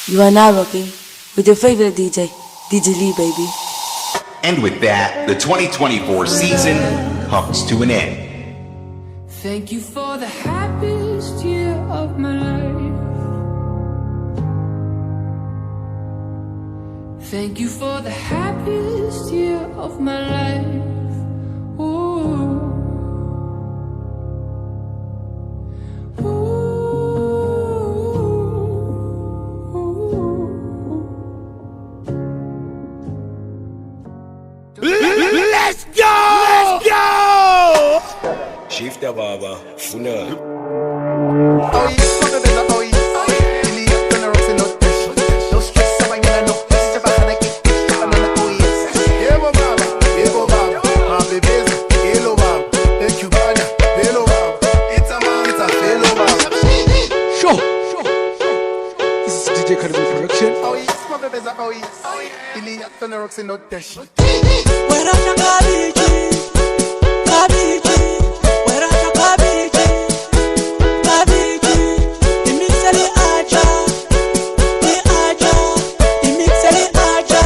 You are now rocking with your favorite DJ, DJ Lee, baby. And with that, the 2024 season comes to an end. Thank you for the happiest year of my life. Thank you for the happiest year of my life. Ooh. Let's go! Let's go! Shift der Baba, Funa. Oh yes, one of them, oh yes. Really up when I rock no pressure. No stress, so I ain't no pressure. If I had to get this, I'm on the oh yes. Ego Baba, Happy Baby, Hello Baba, El Cubana, Hello Baba. It's a man, it's a fellow Baba. Show! This is DJ Caribbean Production. Oh yes, one of them, oh yes. Really up when I rock no pressure. Where are the cabbage? Cabbage. Where are the cabbage? Cabbage. The mixer aja. The aja. The mixer aja.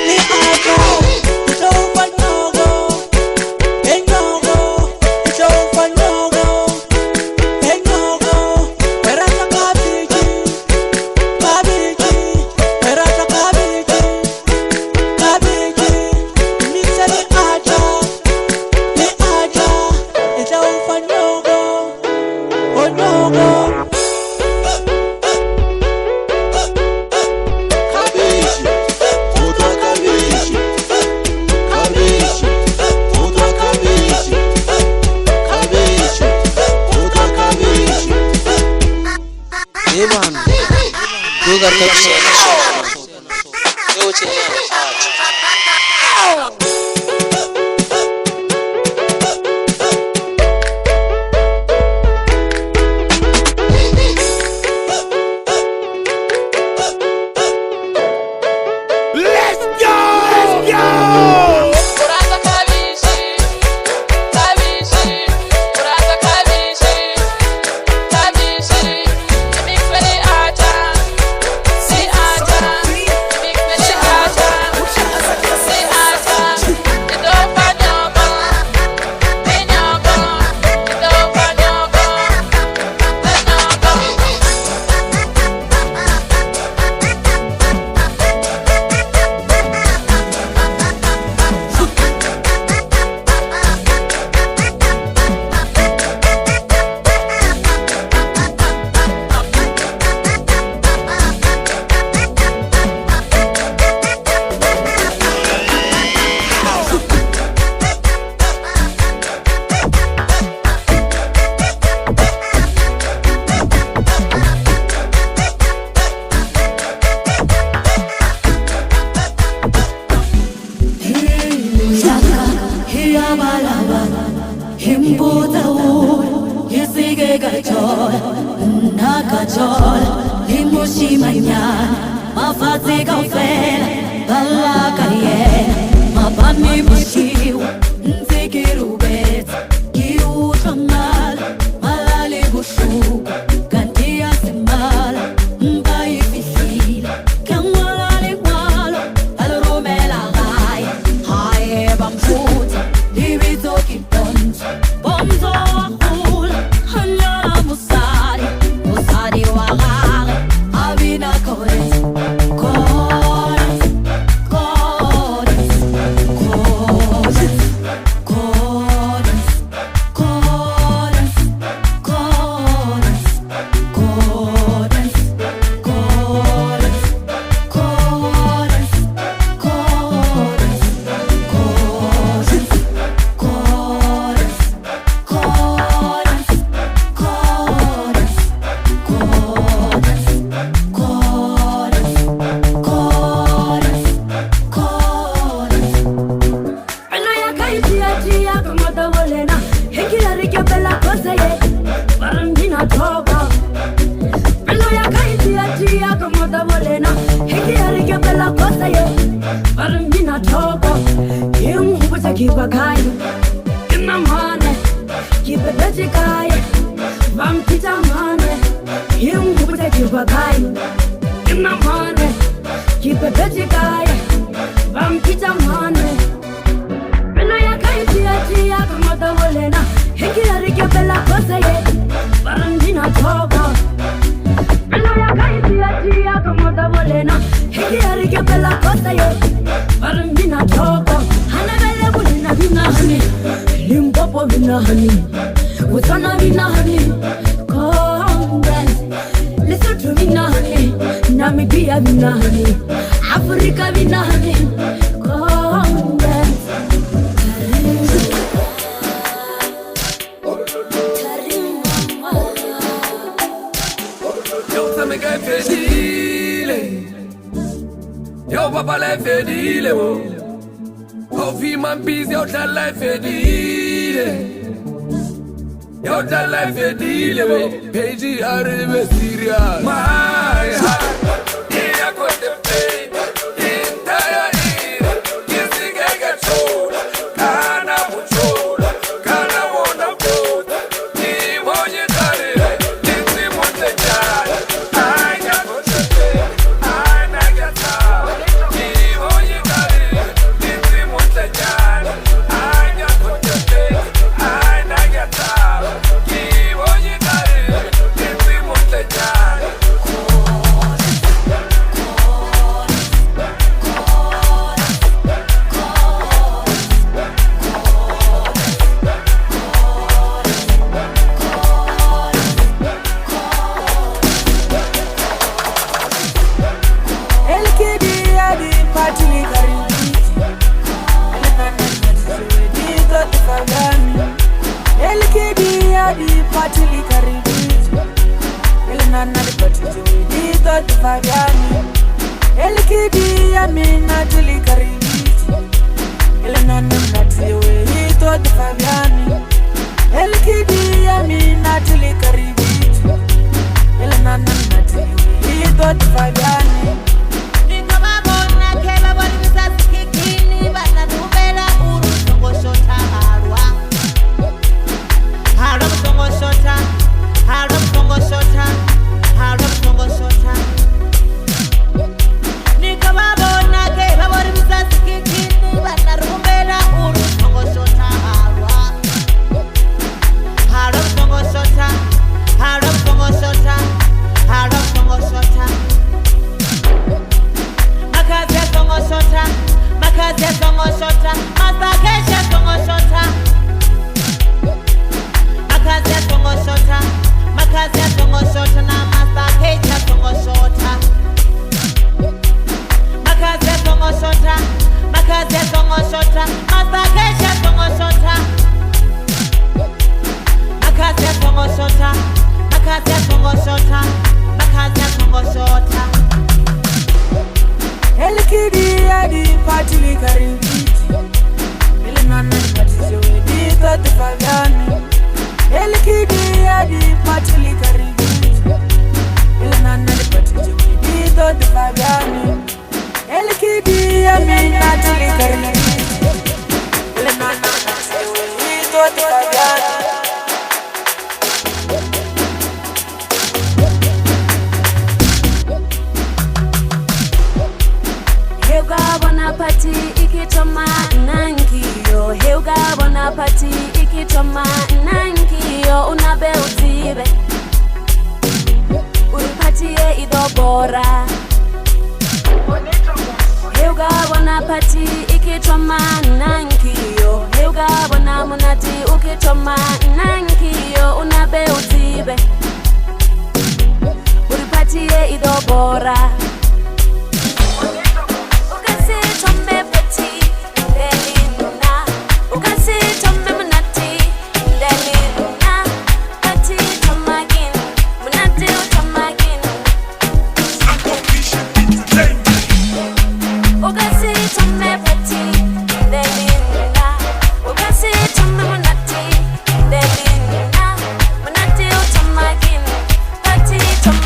The aja. It's over no-go. Hey no-go. It's over no-go. Hey no-go. Where are the cabbage? Cabbage. Where are the cabbage? Cabbage. The mixer aja. The aja. It's over no-go. Oh no-go. Cabbage, tudo a cabbage. Cabbage, tudo a cabbage. Cabbage, tudo a cabbage. Evan, tu garta kusema yote Let's go! Let's go! Purata cabici, cabici, purata cabici, cabici. Mix with the aja, si aja. Mix with the aja, si aja. It don't find no more, it don't go. It don't find no more, it don't go. Inna mane, keep a petty guy. Vampita mane. Bella ya kai tia kama tawolena. Hiki arike bella kose ye. Barandina toba. Bella ya kai tia kama tawolena. Hiki arike bella kose ye. Barandina toba. Hana bella bulina vina hani. Limpopo vina hani. Utana vina hani. Congress. Listen to vina hani. Namibia vina hani. Africa vina hani. Congress. Yo papa life fedile wo. Coffee man peace yo tell life fedile. Yo tell life fedile wo. Page arrive serious. My heart, yeah, I got the pain. Entire year, yes, I get sold. Kana puchol, kana wona put. Ni moje tare, ni monte jai. I got what you say, I got how. Ni moje tare, ni monte jai. I got what you say, I got how. Ni moje tare, ni monte jai.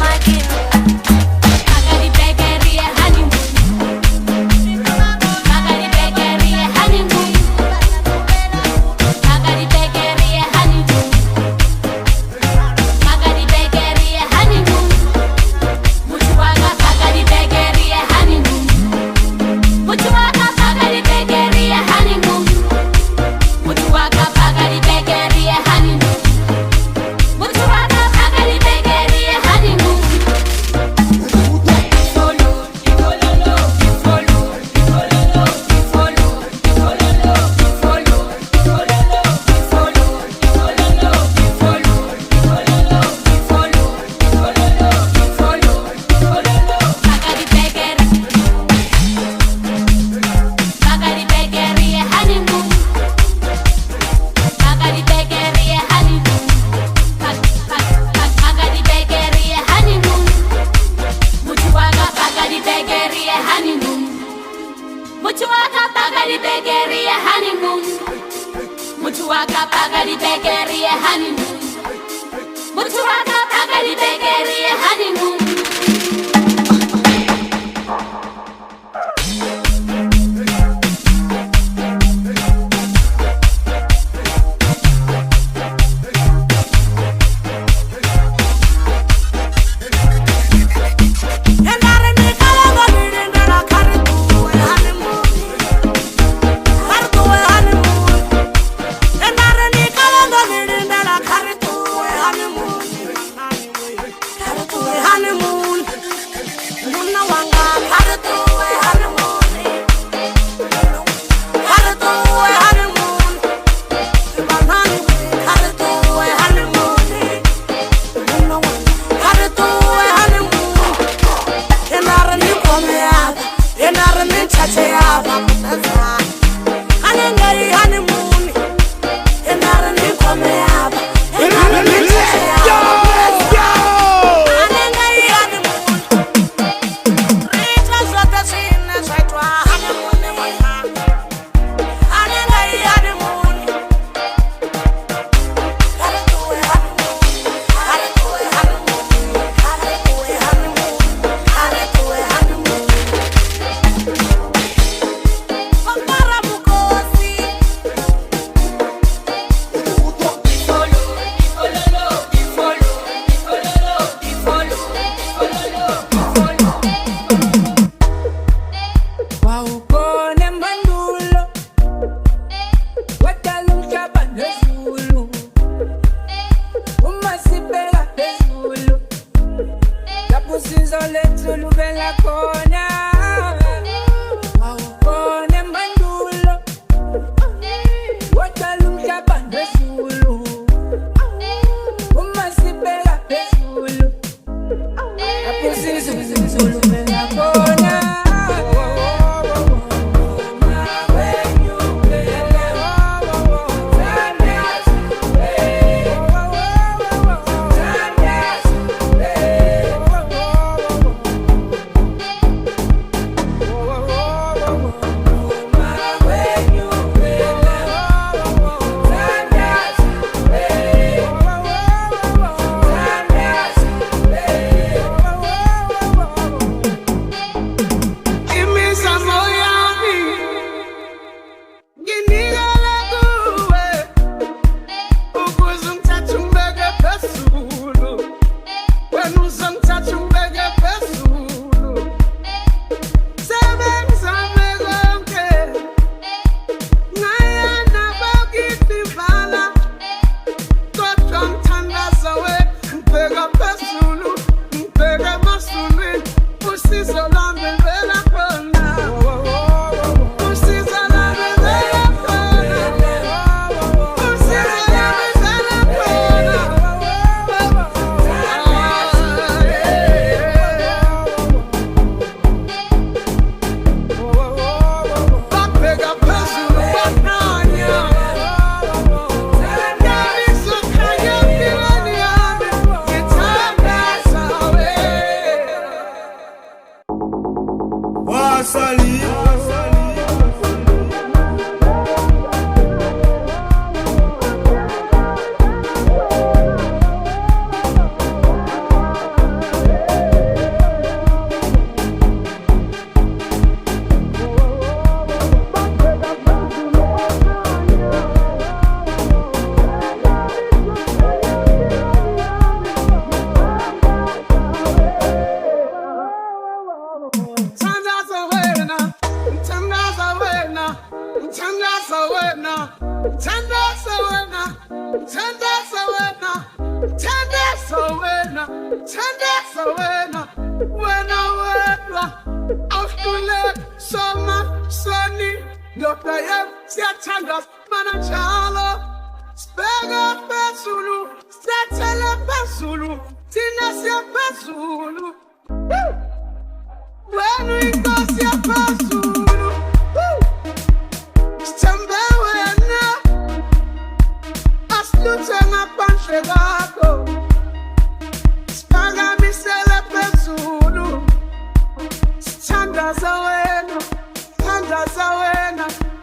Magin, Mutuaka pagari begeri honeymoon. Mutuaka pagari begeri honeymoon.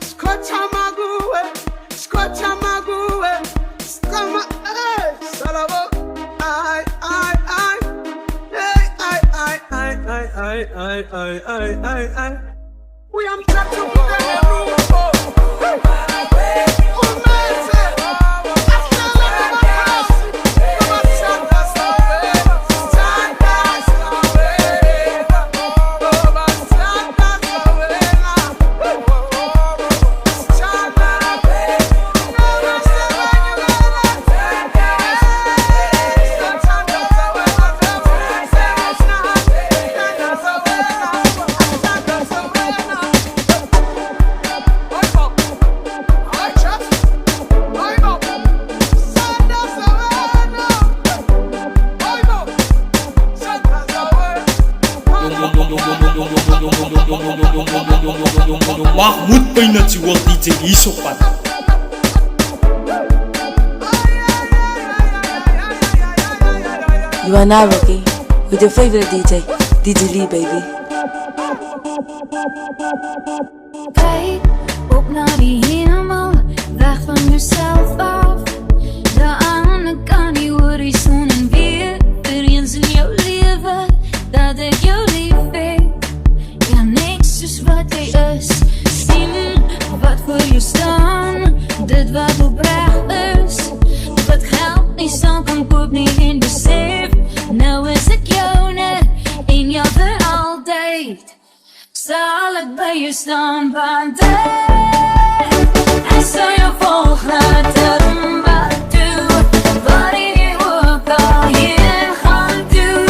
Skocha maguwe, skocha maguwe. We am trapped to put them in room. Mahmoud Painatual DJ Isopat. You are now rocking with your favorite DJ, DJ Lee, baby. Kijk op naar die hemel, weg van jezelf af. De ander kan die horizon en weer eens in jouw leven, dat ik jou lief heb. Ja, niks is wat hij is, zien wat voor je staan, dit wat oprecht is. Wat geld niet zal kan koop niet in besef. Nou is ik jou net, in jou voor altijd. Zal ik bij je staan, want ik zal je volgen naar de rumba toe. Waarin je ook al heen gaan doen.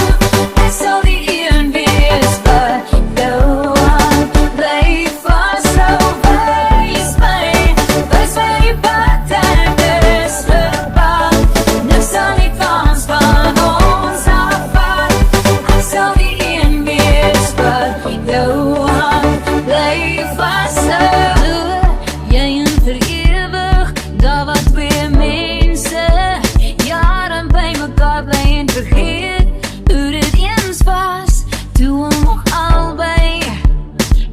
Ik zal die hier wees bij jou aan. Blijf vast zo, wees mij. Wees mij die pad en de slipbaan. Niks zal niet kans van ons afvallen. Ik zal die hier wees bij jou. Blijf vast zo, jij en vereeuwig, dat wat twee mensen jaren bij elkaar blijven vergeet. Hoe het eens was, toen we nog allebei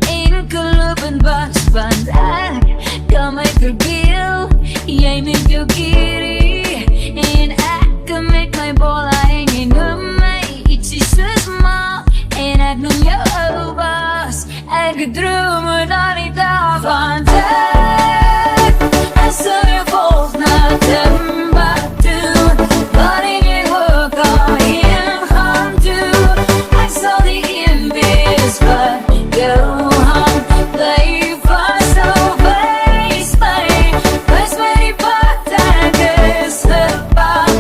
enkel op een was. Want ik kan mij verbeel, jij met jouw kiri en ik kan met mijn bolla en je noemt mij ietsje zo smal en ik noem jou Obas. Ik droom er dan niet af, want ik zal je volgen naar de rumba toe. Waarin je ook al heen gaan doen. Ik zal die in wees bij jou aan. Blijf vast zo, wees mij. Wees mij die pad en de slipbaan.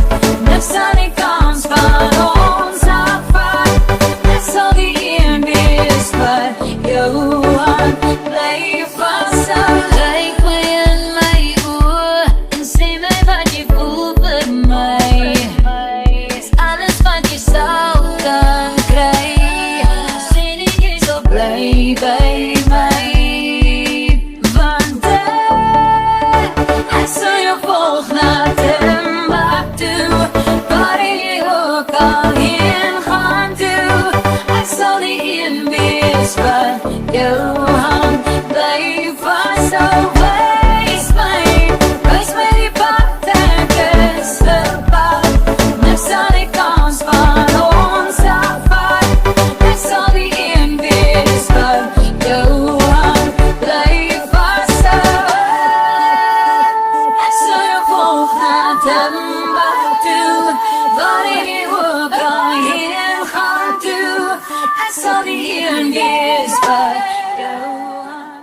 Niks zal die kans van ons afvallen. Ik zal die in wees bij jou. Blijf vast zo, kijk mij in mijn oor en zeg mij wat je voelt voor mij. Is alles wat je zou kan krijgen. Zin ik je zo blij bij mij. Want ik zal je volgen naar de rumba toe. Waarin je ook al heen gaan doen. Ik zal die in wees bij jou. Blijf vast zo, wees mij. Wees mij die pad en de slipbaan. Niks zal die kans van ons afvallen. Ik zal die in wees bij jou aan. Blijf vast zo. Ik zal je volgen naar de rumba toe. Waarin je ook al heen gaan doen. Ik zal die in wees bij jou aan.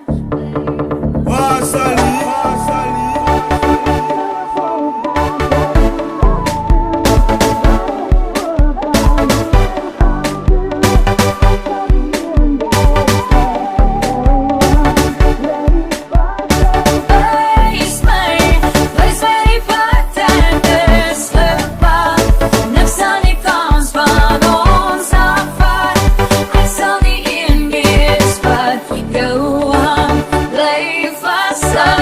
Wees mij, wees mij die pad en de slipbaan. Niks zal die kans van ons afvallen. Ik zal die in wees bij jou aan. Blijf vast zo.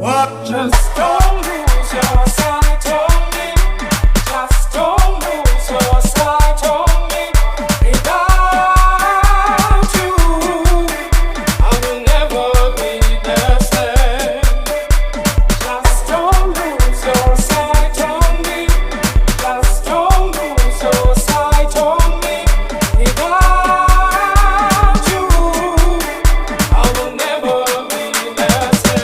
Just don't lose your sight on me. Just don't lose your sight on me. Without you, I will never be the same. Just don't lose your sight on me. Just don't lose your sight on me. Without you, I will never be the same.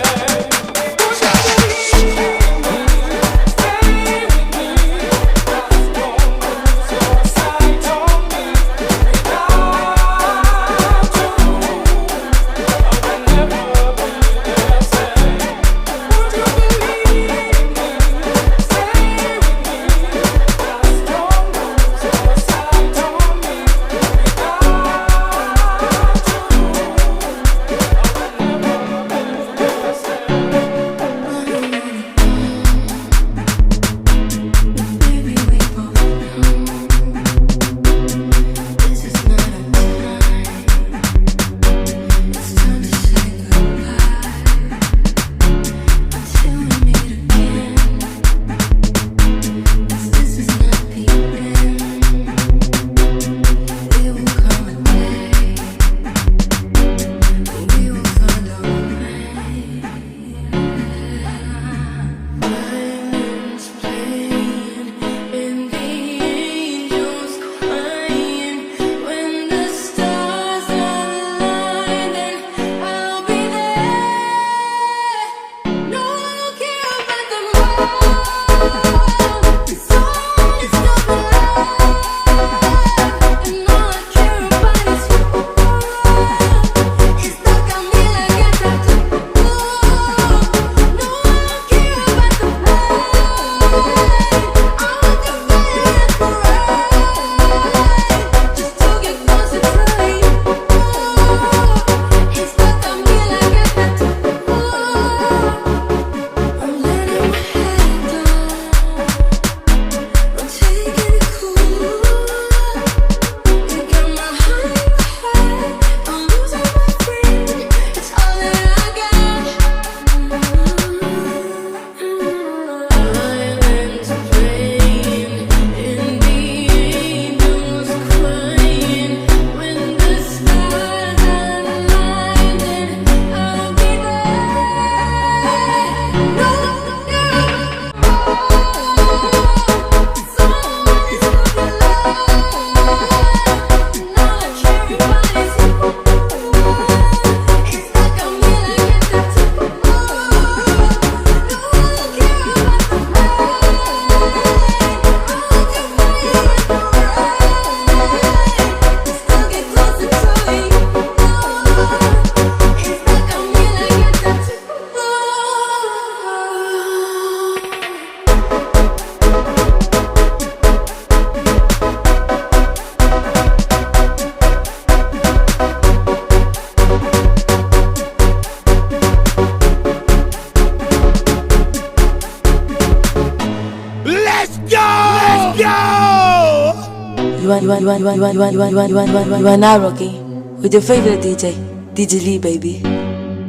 You are now rocking with your favorite DJ, DJ Lee, baby.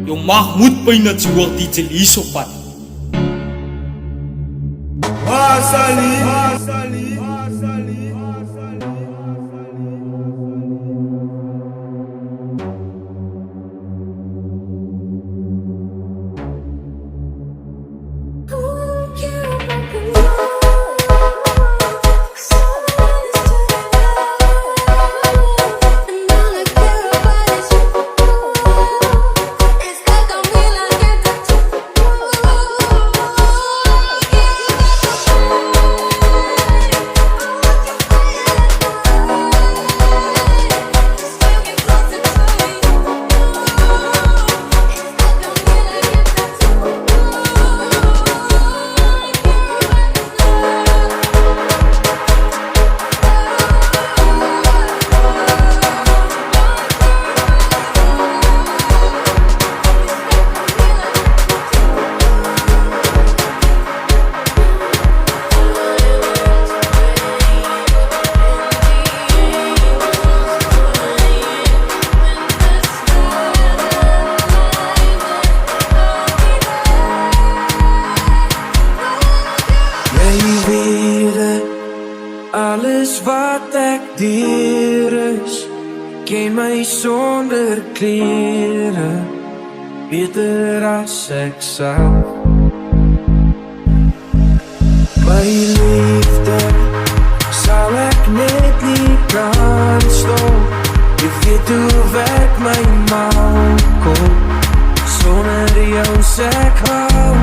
Yo Mahmoud Painachiwa DJ Lee Sopat. die rus, ken my sonder klere, beter as ek self. My liefde sal ek net nie kan stop. Jy weet hoe werk my maalkop, sonder jou sê ek hou.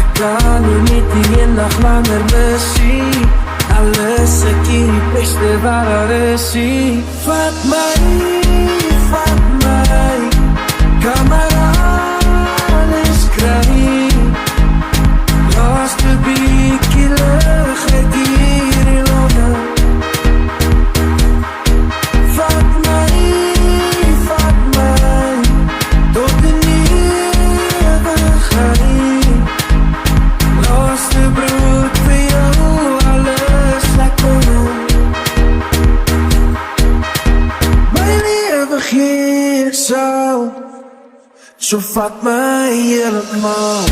Ek kan nie net die een dag langer missie, alles ek hier die beste wat daar is. Vat my, kan maar alles kry. Laaste bykie lig ek hier in Londen. Vat my, tot die ewigheid. Laaste brood vir jou, alles ek kon doen. My lewe gee ek sal, so vat my helemaal.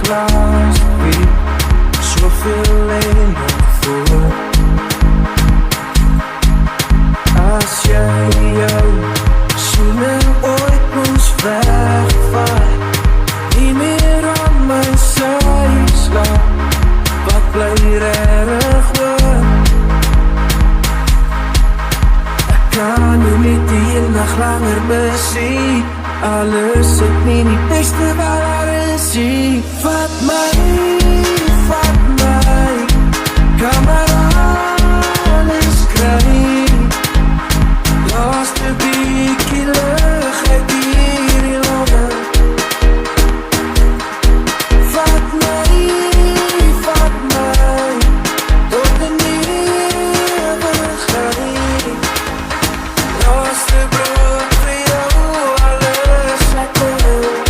Glas weer, soveel en nog voor. As jy jou soene ooit moes wegvaar, nie meer aan my sy slaap, wat bly regtig hoor? Ek kan jou niet die een nacht langer besie, alles het nie die beste wat daar is. Vat my, kan maar alles kry. Laaste bykie lig ek hier in Londen. Vat my, tot die ewigheid. Laaste brood vir jou, alles ek kon doen.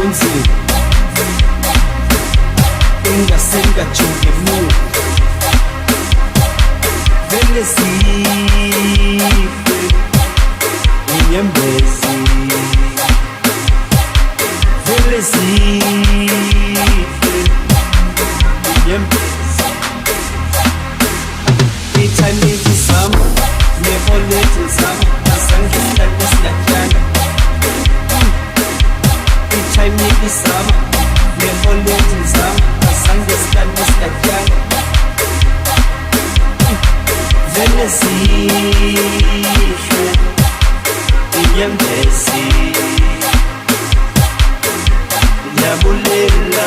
bekunzima ingase ngajonge emuva vele zife inyembezi vele zife inyembezi ithande izama neholethe zama azange sihlale silatyana ithande izama neholethe zama azange sihlale silatyana vele zife inyembezi ngiyabulela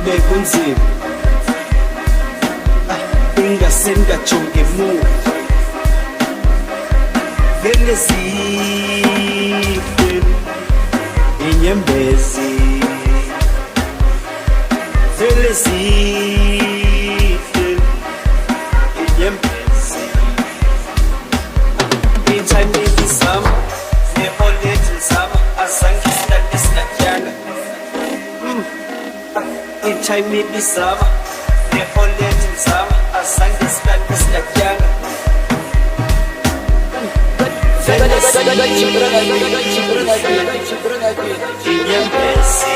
bekunzima ingase ngajonge emuva vele zife inyembezi vele zife inyembezi ithande izama neholethe zama azange sihlale silatyana ithande izama neholethe zama azange sihlale silatyana inyembezi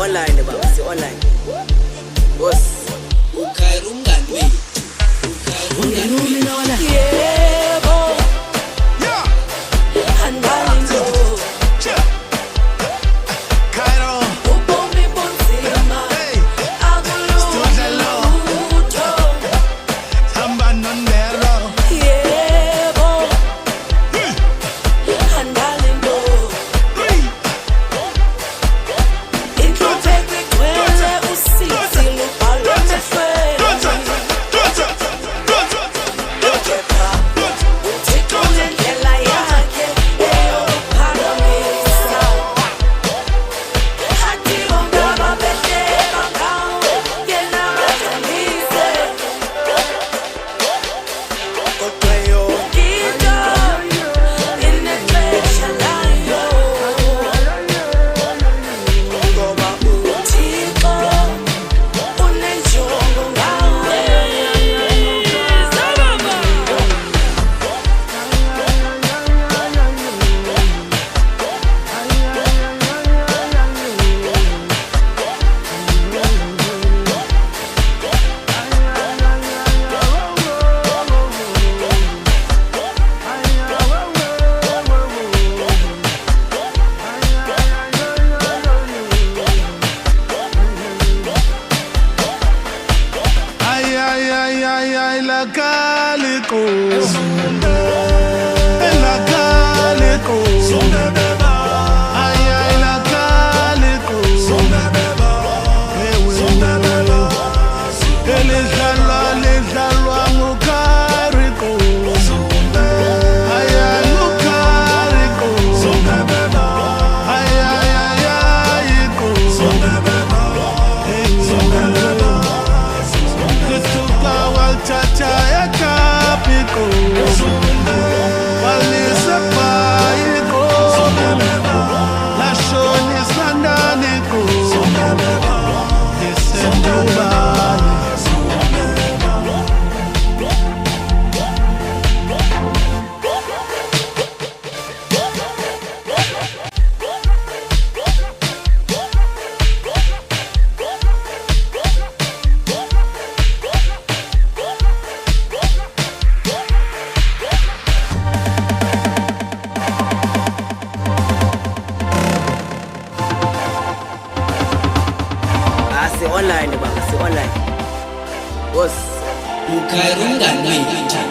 online baba, online. Boss, ukhayira umngani wethu. Yebo, andalo Cairo, ubomi bunzima akulutho. Samba Nondero. Yebo, andalo inhlupheko igcwele usizi lubhalwe emehlweni. Kepha uThixo unendlela yakhe eyokuphakamisa. Athi bonke ababehleka ngawe, yena akajolise. Kodwa yonke into inexesha layo, ngoba uThixo unenjongo ngawe. Zababa. Ay, la calico. La calico. Ay, la calico. Elizalwa ngukarico. Ay, ngukarico. Ay, ko. Kutuka walchacha ya kapiko. Walisa paiko. La shoni slandaniko. Disendubali. Online baba, online. Boss, ukhayira umngani wethu.